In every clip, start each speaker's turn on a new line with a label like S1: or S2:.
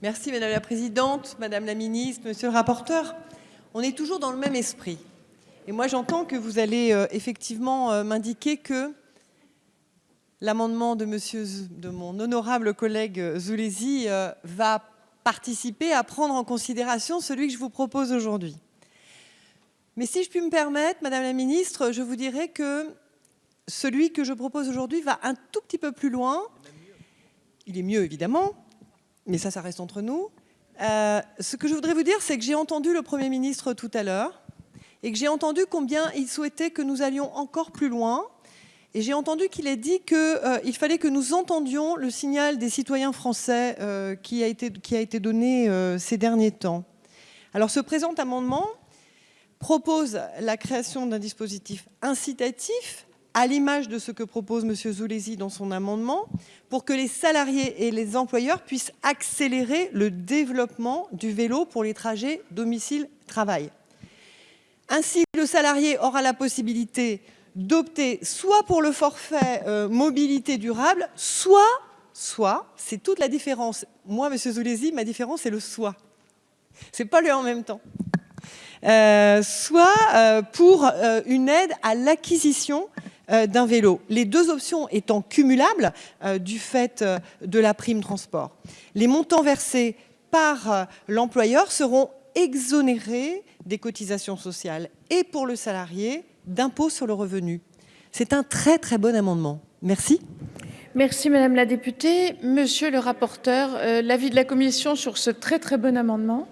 S1: Merci Madame la Présidente, Madame la Ministre, Monsieur le rapporteur. On est toujours dans le même esprit. Et moi j'entends que vous allez effectivement m'indiquer que l'amendement de mon honorable collègue Zulesi va participer à prendre en considération celui que je vous propose aujourd'hui. Mais si je puis me permettre, Madame la Ministre, je vous dirais que celui que je propose aujourd'hui va un tout petit peu plus loin. Il est mieux évidemment, mais ça reste entre nous. Ce que je voudrais vous dire, c'est que j'ai entendu le Premier ministre tout à l'heure et que j'ai entendu combien il souhaitait que nous allions encore plus loin. Et j'ai entendu qu'il ait dit qu'il fallait que nous entendions le signal des citoyens français qui a été donné ces derniers temps. Alors ce présent amendement propose la création d'un dispositif incitatif à l'image de ce que propose M. Zulesi dans son amendement, pour que les salariés et les employeurs puissent accélérer le développement du vélo pour les trajets domicile-travail. Ainsi, le salarié aura la possibilité d'opter soit pour le forfait mobilité durable, soit, c'est toute la différence. Moi, M. Zulesi, ma différence, c'est le soit. C'est pas le en même temps. Soit pour une aide à l'acquisition d'un vélo. Les deux options étant cumulables du fait de la prime transport. Les montants versés par l'employeur seront exonérés des cotisations sociales et pour le salarié d'impôt sur le revenu. C'est un très très bon amendement. Merci.
S2: Merci Madame la députée. Monsieur le rapporteur, l'avis de la Commission sur ce très très bon amendement.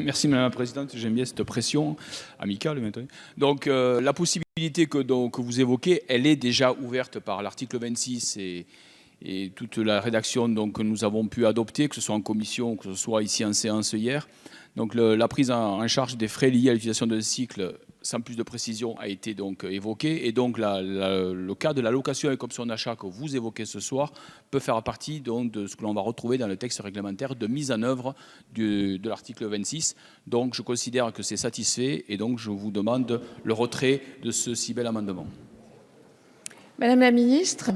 S3: Merci Madame la Présidente, j'aime bien cette pression amicale maintenant. Donc la possibilité que vous évoquez, elle est déjà ouverte par l'article 26 et toute la rédaction que nous avons pu adopter, que ce soit en commission, que ce soit ici en séance hier. Donc la prise en charge des frais liés à l'utilisation d'un cycle sans plus de précision a été donc évoqué, et donc le cas de la location avec option d'achat que vous évoquez ce soir peut faire partie donc de ce que l'on va retrouver dans le texte réglementaire de mise en œuvre de l'article 26. Donc je considère que c'est satisfait et donc je vous demande le retrait de ce si bel amendement.
S2: Madame la Ministre.